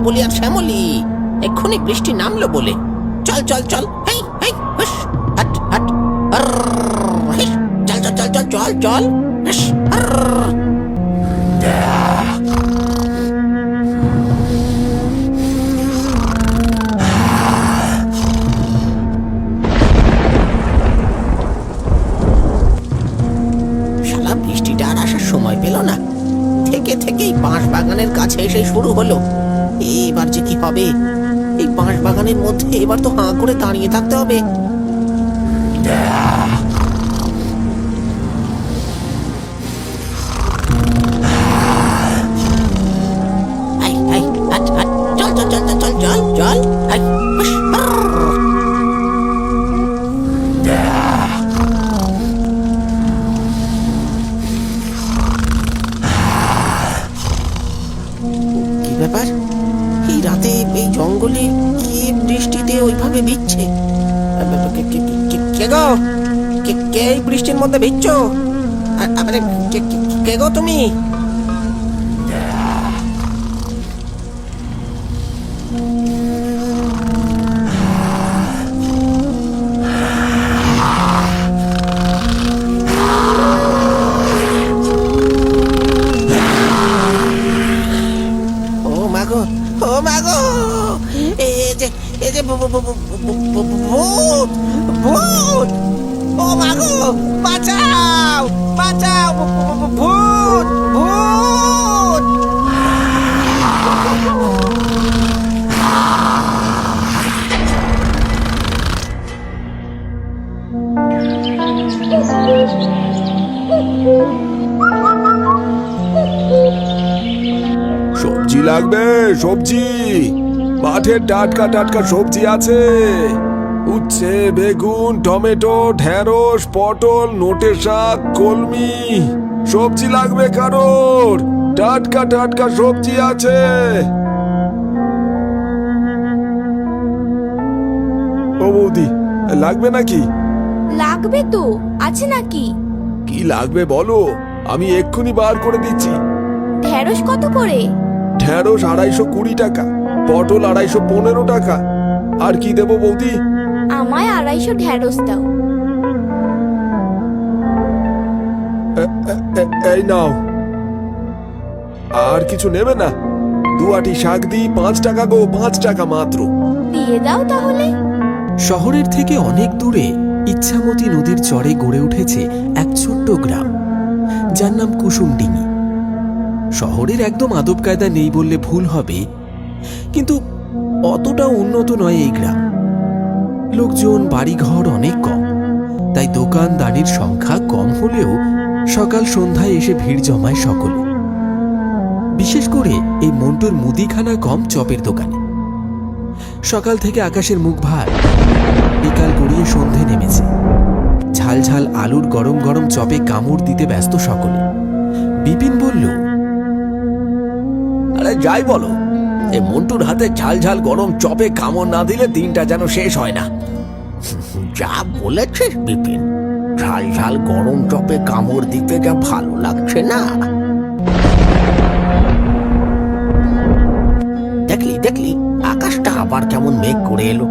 বলি আর শ্যামলি, এক্ষুনি বৃষ্টি নামলো বলে। চল চল চল, হেই হেই হুস, হাট হাট, হিস, চল চল চল চল চল চল, হিস, শালা বৃষ্টিটা আর আসার সময় পেল না, থেকে থেকেই বাঁশ বাগানের কাছে এসে শুরু হলো। এবার যে কি হবে, এই বাঁশ বাগানের মধ্যে এবার তো হাঁ করে দাঁড়িয়ে থাকতে হবে। চল চল চল চল চল চল, কি ব্যাপার, এই রাতে এই জঙ্গলে কি বৃষ্টিতে ওইভাবে ভিজছে? কে গো, কে এই বৃষ্টির মধ্যে ভিজছো? কে গো তুমি? ও মাগো, এই যে ভূত ভূত, ও মাগো, বাঁচাও বাঁচাও, ভূত ভূত। সবজি লাগবে? সবজি, মাঠের টাটকা টাটকা সবজি আছে। উচ্ছে, বেগুন, টমেটো, ঢেঁড়স, পটল, নোটে শাক, কলমি। সবজি লাগবে কারোর? টাটকা টাটকা সবজি আছে। ও বৌদি, লাগবে নাকি? লাগবে তো, আছে নাকি? কি লাগবে বলো, আমি এক্ষুনি বার করে দিচ্ছি। ঢেঁড়স কত করে? ঢেঁড়স 220 টাকা, পটল 215 টাকা। আর কি দেবো বৌদি? আমায় 250 ঢেঁড়স দাও। এই নাও। আর কিছু নেবে না? 2 আটি শাক দিই, 5 টাকা গো, 5 টাকা মাত্র। দিয়ে দাও তাহলে। শহরের থেকে অনেক দূরে ইচ্ছামতি নদীর চরে গড়ে উঠেছে এক ছোট্ট গ্রাম, যার নাম কুসুমডিঙি। শহরের একদম আদব কায়দা নেই বললে ভুল হবে, কিন্তু অতটা উন্নত নয় এই গ্রাম। লোকজন, বাড়িঘর অনেক কম, তাই দোকানদানির সংখ্যা কম হলেও সকাল সন্ধ্যায় এসে ভিড় জমায় সকলে। বিশেষ করে এই মন্টুর মুদিখানা কম চপের দোকানে। সকাল থেকে আকাশের মুখ ভার, বিকাল গড়িয়ে সন্ধে নেমেছে। ঝাল ঝাল আলুর গরম গরম চপে কামড় দিতে ব্যস্ত সকলে। বিপিন বলল, আরে যাই বলো, এই মন্টুর হাতে ঝাল ঝাল গরম চপে কামড় না দিলে দিনটা যেন শেষ হয় না। যা বলেছিস বিপিন, ঝাল ঝাল গরম চপে কামড় দিতে যা ভালো লাগছে না। দেখলি দেখলি, আকাশটা আবার কেমন মেঘ করে এলো।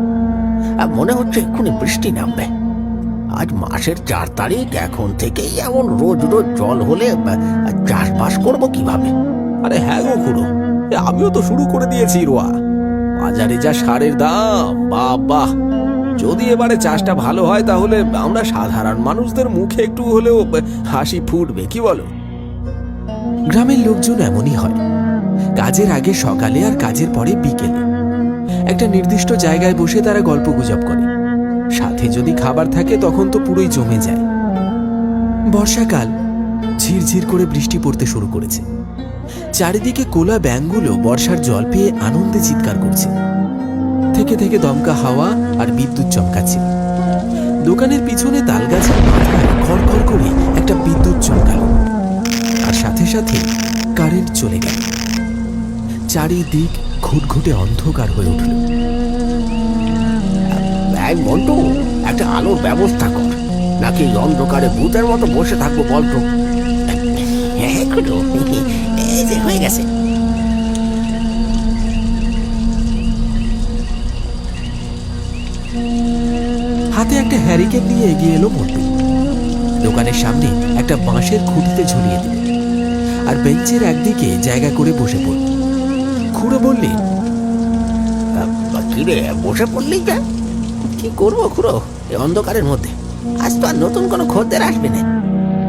মনে হচ্ছে এক্ষুনি বৃষ্টি নামবে। আজ মাসের 4 তারিখ, এখন থেকেই এমন রোজ রোজ জল হলে চাষবাস করবো কিভাবে? আরে হ্যাঁ গো খুড়ো, আমিও তো শুরু করে দিয়েছি রোয়া। বাজারে যা সারের দাম, বাবা! যদি এবারে চাষটা ভালো হয় তাহলে আমরা সাধারণ মানুষদের মুখে একটু হলেও হাসি ফুটবে, কি বলো? গ্রামের লোকজন এমনই হয়, কাজের আগে সকালে আর কাজের পরে বিকেলে একটা নির্দিষ্ট জায়গায় বসে তারা গল্প গুজব করে। সাথে যদি খাবার থাকে তখন তো পুরোই জমে যায়। বর্ষাকাল, ঝিরঝির করে বৃষ্টি পড়তে শুরু করেছে। চারিদিকে কোলা ব্যাঙগুলো বর্ষার জল পেয়ে আনন্দে চিৎকার করছে। থেকে থেকে দমকা হাওয়া আর বিদ্যুৎ চমকাচ্ছে। দোকানের পিছনে তালগাছের মাথায় খড়খড় করে একটা বিদ্যুৎ চমকাল, আর সাথে সাথে কারেন্ট চলে গেল। চারিদিক ঘুটঘুটে অন্ধকার হয়ে উঠল। মন্টু, একটা আলোর ব্যবস্থা কর, নাকি এই অন্ধকারে ভূতের মতো বসে থাকবো বলতো? হয়ে গেছে। হাতে একটা হ্যারিকেন নিয়ে এগিয়ে এলো মন্টু। দোকানের সামনে একটা বাঁশের খুঁটিতে ঝুলিয়ে দিল আর বেঞ্চের একদিকে জায়গা করে বসে পড়ল। খুড়ো বললেন, কিরে বসে পড়লি যা, কি করবো খুড়ো এই অন্ধকারের মধ্যে? আজ তো আর নতুন কোনো খদ্দের আসবে না।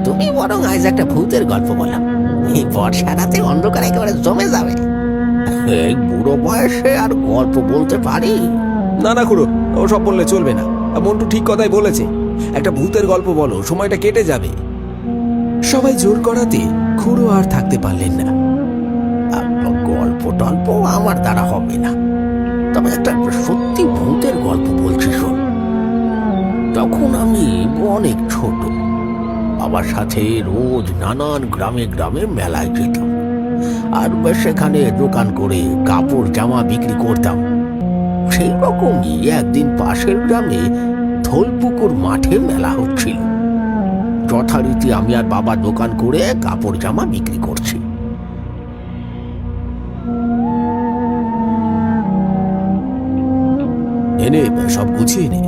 তুমি বরং আজ একটা ভূতের গল্প বলো, এই বর্ষা রাতে অন্ধকার একেবারে জমে যাবে। এই বুড়ো বয়সে আর গল্প বলতে পারি? না না খুড়ো, ওসব বললে চলবে না। মন্টু ঠিক কথাই বলেছে, একটা ভূতের গল্প বলো, সময়টা কেটে যাবে। সবাই জোর করাতে খুড়ো আর থাকতে পারলেন না। গল্প টল্প আমার দ্বারা হবে না, তবে একটা সত্যি ভূতের গল্প বলছি শোন। তখন আমি অনেক ছোট, বাবার সাথে রোজ নানান গ্রামে গ্রামে মেলায় যেতাম আর সেখানে দোকান করে কাপড় জামা বিক্রি করতাম। সেই রকমই একদিন পাশের গ্রামে ধোলপুকুর মাঠে মেলা হচ্ছিল। যথারীতি আমি আর বাবা দোকান করে কাপড় জামা বিক্রি করছি। এনে সব গুছিয়ে নে,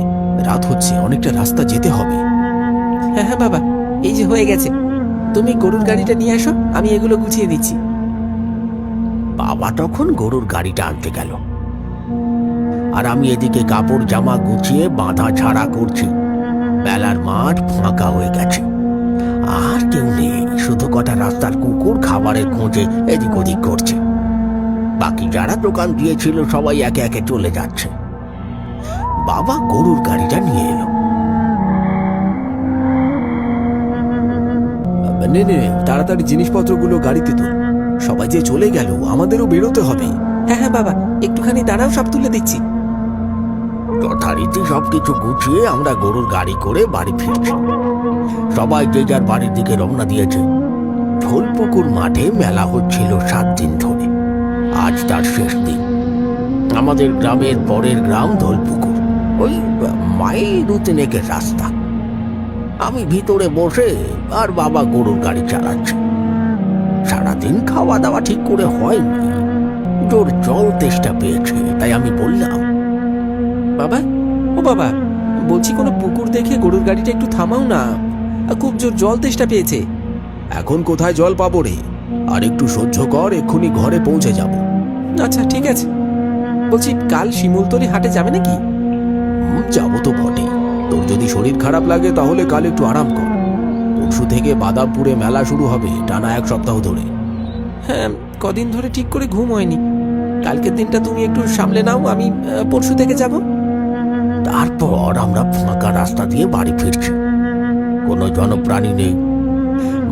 রাত হচ্ছে, অনেকটা রাস্তা যেতে হবে। হ্যাঁ হ্যাঁ বাবা, এই যে হয়ে গেছে, তুমি গরুর গাড়িটা নিয়ে আসো, আমি এগুলো গুছিয়ে দিচ্ছি। বাবা তখন গরুর গাড়িটা আনতে গেল আর আমি এদিকে কাপড় জামা গুছিয়ে বাঁধা ছাড়া করছি। বেলার মাঠ ফাঁকা হয়ে গেছে, আর কেউ নেই, শুধু কটা রাস্তার কুকুর খাবারের খোঁজে এদিক ওদিক করছে। বাকি যারা দোকান দিয়েছিল সবাই একে একে চলে যাচ্ছে। বাবা গরুর গাড়িটা নিয়ে এলো। নে নে, তাড়াতাড়ি জিনিসপত্রগুলো গাড়িতে তোল, সবাই যে চলে গেল, আমাদেরও বেরোতে হবে। হ্যাঁ হ্যাঁ বাবা, একটুখানি দাঁড়াও, সব তুলে দিচ্ছি। যথারীতি সবকিছু গুছিয়ে আমরা গরুর গাড়ি করে বাড়ি ফিরছি। সবাই যে যার বাড়ির দিকে রওনা দিয়েছে। ধোলপুকুর মাঠে মেলা হচ্ছিল 7 দিন ধরে, আজ তার শেষ দিন। আমাদের গ্রামের পরের গ্রাম ধোলপুকুর, ওই মাইল 2-3 রাস্তা। আমি ভিতরে বসে আর বাবা গরুর গাড়ি চালাচ্ছে। সারাদিন খাওয়া দাওয়া ঠিক করে হয়নি, জোর জল তেষ্টা পেয়েছে, তাই আমি বললাম, বাবা, ও বাবা, বলছি কোনো পুকুর দেখে গরুর গাড়িটা একটু থামাও না, খুব জোর জল তেষ্টা পেয়েছে। এখন কোথায় জল পাবো রে? আর একটু সহ্য কর, এক্ষুনি ঘরে পৌঁছে যাব। আচ্ছা ঠিক আছে। বলছি, কাল শিমুলতলি হাটে যাবে নাকি? যাবো তো বটে, তোর যদি শরীর খারাপ লাগে তাহলে কাল একটু আরাম কর। পরশু থেকে বাদামপুরে মেলা শুরু হবে, টানা 1 সপ্তাহ ধরে। হ্যাঁ, কদিন ধরে ঠিক করে ঘুম হয়নি। কালকের দিনটা তুমি একটু সামলে নাও, আমি পরশু থেকে যাব। তারপর আমরা ফাঁকা রাস্তা দিয়ে বাড়ি ফিরছি। কোনো জনপ্রাণী নেই।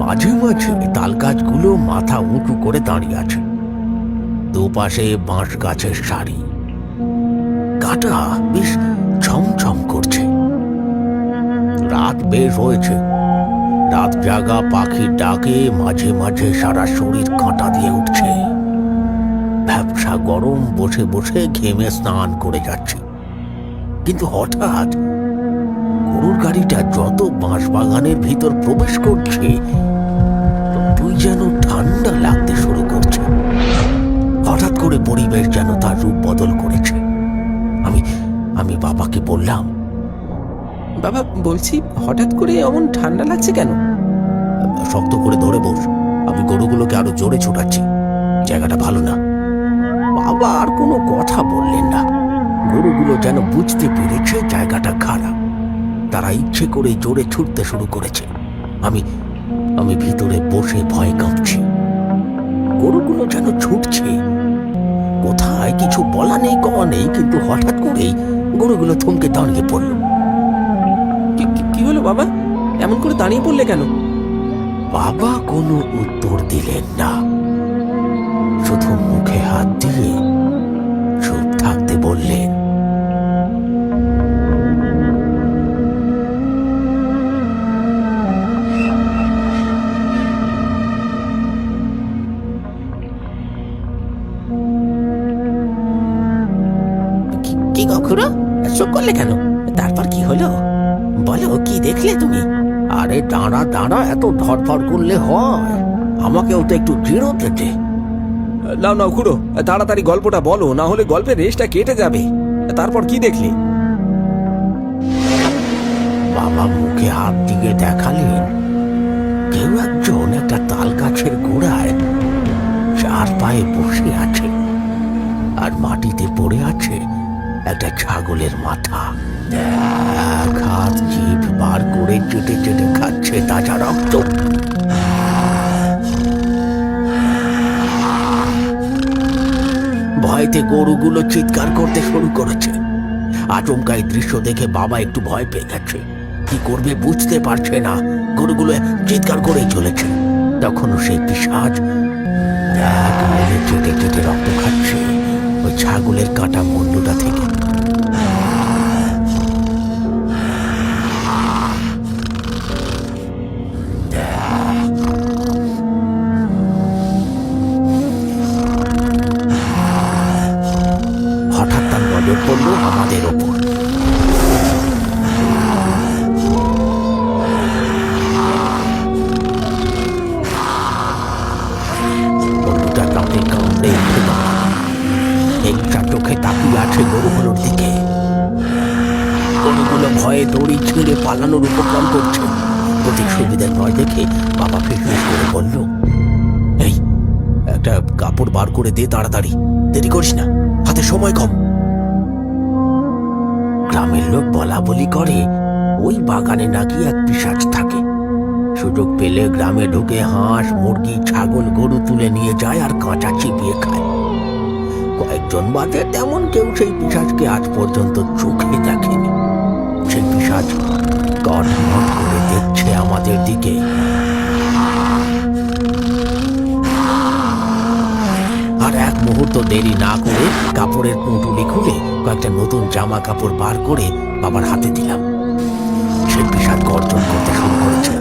মাঝে মাঝে তাল গাছগুলো মাথা উঁচু করে দাঁড়িয়ে আছে, দুপাশে বাঁশ গাছের সারি। কাটা বেশ ছমছম করছে। রাত বেশ হয়েছে। রাত জাগা পাখির ডাকে মাঝে মাঝে সারা শরীর কাঁটা দিয়ে উঠছে। ব্যবসা গরম, বসে বসে ঘেমে স্নান করে যাচ্ছি। কিন্তু হঠাৎ গরুর গাড়িটা যত বাঁশ বাগানের ভিতর প্রবেশ করছে, তুই যেন ঠান্ডা লাগতে শুরু করছে। হঠাৎ করে পরিবেশ যেন তার রূপ বদল করেছে। আমি বাবাকে বললাম, বাবা, বলছি হঠাৎ করে এমন ঠান্ডা লাগছে কেন? শক্ত করে ধরে বস, আমি গরুগুলোকে আরো জোরে ছোটাচ্ছি, জায়গাটা ভালো না। বাবা আর কোনো কথা বললেন না। গরুগুলো যেন বুঝতে পেরেছে জায়গাটা খারাপ, তারা ইচ্ছে করে জোরে ছুটতে শুরু করেছে। আমি ভিতরে বসে ভয় কাঁপছি। গরুগুলো যেন ছুটছে, কোথায় কিছু বলা নেই কওয়া নেই, কিন্তু হঠাৎ করেই গরুগুলো থমকে দাঁড়িয়ে পড়ল। কি হলো বাবা, এমন করে দাঁড়িয়ে পড়লে কেন? বাবা কোনো উত্তর দিলেন না, শুধু মুখে হাত দিয়ে চুপ থাকতে বললেন। কি কখনো চুপ করলে কেন? তারপর কি হলো বলো, কি দেখলে তুমি? আরে দাঁড়া দাঁড়া, এত ধরফর করলে হয়? আমাকেও তো একটু জিরোতে দে। নাও নাও খুড়ো, তাড়াতাড়ি গল্পটা বলো, না হলে গল্পের রেশটা কেটে যাবে। তারপর কি দেখলে? বাবা মুখে হাত দিয়ে দেখালেন কেউ একজন একটা তাল গাছের গোড়ায় চার পায়ে বসে আছে, আর মাটিতে পড়ে আছে একটা ছাগলের মাথা। এক হাত জিভ বার করে চেটে চেটে খাচ্ছে তাজা রক্ত। ভয়তে গরুগুলো চিৎকার করতে শুরু করেছে। আচমকা এই দৃশ্য দেখে বাবা একটু ভয় পেয়ে গেছে, কি করবে বুঝতে পারছে না। গরুগুলো চিৎকার করে চলেছে, তখনও সেই পিশাচ এক মনে চেটে চেটে রক্ত খাচ্ছে ওই ছাগলের কাটা মুন্ডুটা থেকে। হঠাৎ তার নজর পড়ল আমাদের ওপর। বন্ধুটা কাউকে কামড়ে উঠে একটা চোখে তাকিয়ে আছে গরুগুলোর দিকে। গরুগুলো ভয়ে দড়ি ছিঁড়ে পালানোর উপক্রম করছে। প্রতীক সুবিধা নয় দেখে বাবা ফিসফিস করে বলল, এই একটা কাপড় বার করে দে তাড়াতাড়ি, দেরি করিস না, হাতে সময় কম। গ্রামের লোক বলা বলি করে ওই বাগানে নাকি এক পিশাচ থাকে। সুযোগ পেলে গ্রামে ঢুকে হাঁস, মুরগি, ছাগল, গরু তুলে নিয়ে যায় আর কাঁচা চিবিয়ে খায়। কয়েকজন বাদে তেমন কেউ সেই পিশাচকে আজ পর্যন্ত চোখে দেখেনি। সেই পিশাচ কটমট করে দেখছে আমাদের দিকে। আর এক মুহূর্ত দেরি না করে কাপড়ের পুঁটুলি খুলে কয়েকটা নতুন জামা কাপড় বার করে বাবার হাতে দিলাম। সেই পিশাচ গর্জন করতে শুরু করেছে।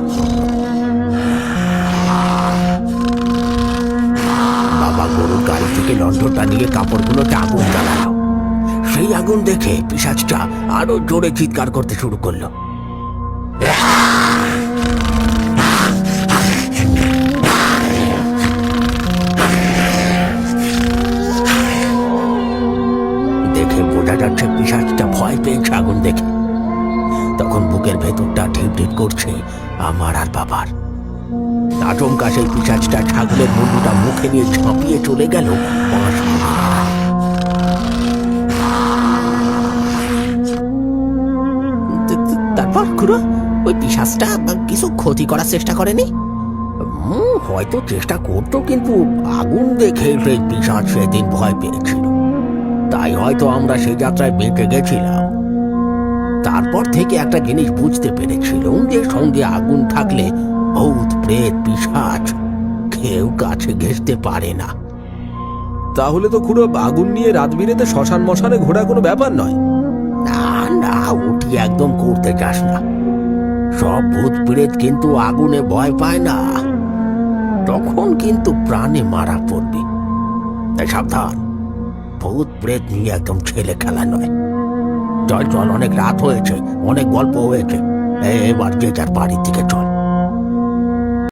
বাবা গরুর গাড়ি থেকে লণ্ঠনটা নিয়ে কাপড়গুলোতে আগুন জ্বালালো। সেই আগুন দেখে পিশাচটা আরো জোরে চিৎকার করতে শুরু করলো। দেখে বোঝা যাচ্ছে পিশাচটা ভয় পেয়েছে আগুন দেখে। তখন বুকের ভেতরটা ঢিপ ঢিপ করছে আমার আর বাবার। আচমকা সেই পিশাচটা ছাগলের মুন্ডুটা মুখে নিয়ে ঝাঁপিয়ে চলে গেল। তারপর খুড়ো ওই পিশাচটা কিছু ক্ষতি করার চেষ্টা করেনি? হয়তো চেষ্টা করতো, কিন্তু আগুন দেখে সেই পিশাচ সেদিন ভয় পেয়েছিল, তাই হয়তো আমরা সেই যাত্রায় বেঁচে গেছিলাম। তারপর থেকে একটা জিনিস বুঝতে পেরেছিলাম যে সঙ্গে আগুন থাকলে ভূত, প্রেত, পিশাচ কেউ কাছে ঘেঁষতে পারে না। তাহলে তো খুড়ো আগুন নিয়ে রাত বিরেতে শ্মশান মশানে ঘোরা কোনো ব্যাপার নয়। না না, ওটি একদম করতে যাস না। সব ভূত প্রেত কিন্তু আগুনে ভয় পায় না, তখন কিন্তু প্রাণে মারা পড়বি। তাই সাবধান, ভূত প্রেত নিয়ে একদম ছেলে খেলা নয়। চল চল, অনেক রাত হয়েছে, অনেক গল্প হয়েছে, এবার যে যার বাড়ির দিকে চল।